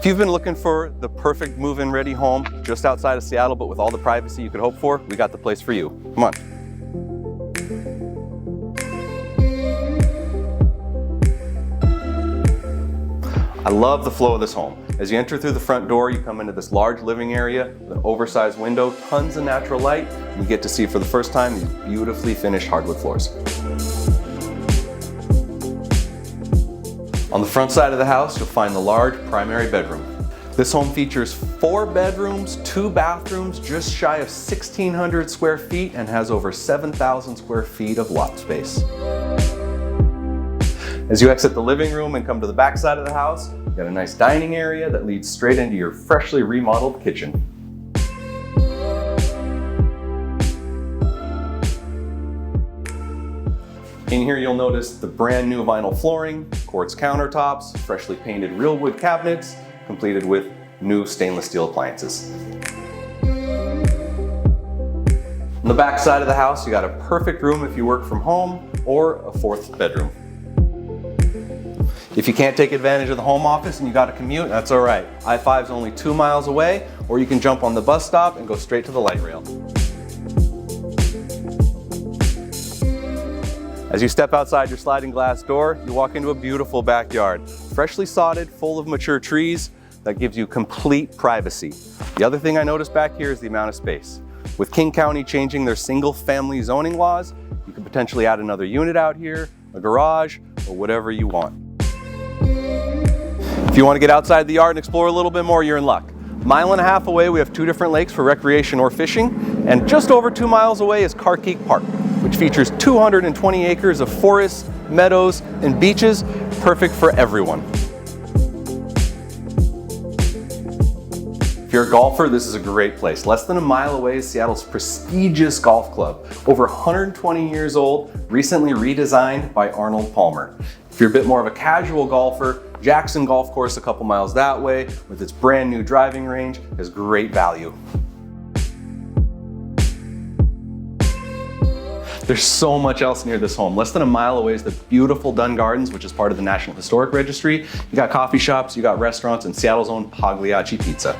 If you've been looking for the perfect move-in ready home just outside of Seattle, but with all the privacy you could hope for, we got the place for you. Come on. I love the flow of this home. As you enter through the front door, you come into this large living area with an oversized window, tons of natural light, and you get to see for the first time these beautifully finished hardwood floors. On the front side of the house, you'll find the large primary bedroom. This home features 4 bedrooms, 2 bathrooms, just shy of 1,600 square feet, and has over 7,000 square feet of lot space. As you exit the living room and come to the back side of the house, you've got a nice dining area that leads straight into your freshly remodeled kitchen. In here you'll notice the brand new vinyl flooring, quartz countertops, freshly painted real wood cabinets, completed with new stainless steel appliances. On the back side of the house, you got a perfect room if you work from home, or a 4th bedroom. If you can't take advantage of the home office and you got to commute, that's all right. I-5 is only 2 miles away, or you can jump on the bus stop and go straight to the light rail. As you step outside your sliding glass door, you walk into a beautiful backyard, freshly sodded, full of mature trees that gives you complete privacy. The other thing I noticed back here is the amount of space. With King County changing their single-family zoning laws, you can potentially add another unit out here, a garage, or whatever you want. If you want to get outside the yard and explore a little bit more, you're in luck. 1.5 miles away, we have 2 different lakes for recreation or fishing, and just over 2 miles away is Carkeek Park, which features 220 acres of forests, meadows, and beaches, perfect for everyone. If you're a golfer, this is a great place. Less than 1 mile away is Seattle's prestigious golf club, over 120 years old, recently redesigned by Arnold Palmer. If you're a bit more of a casual golfer, Jackson Golf Course a couple miles that way, with its brand new driving range, has great value. There's so much else near this home. Less than 1 mile away is the beautiful Dunn Gardens, which is part of the National Historic Registry. You got coffee shops, you got restaurants, and Seattle's own Pagliacci Pizza.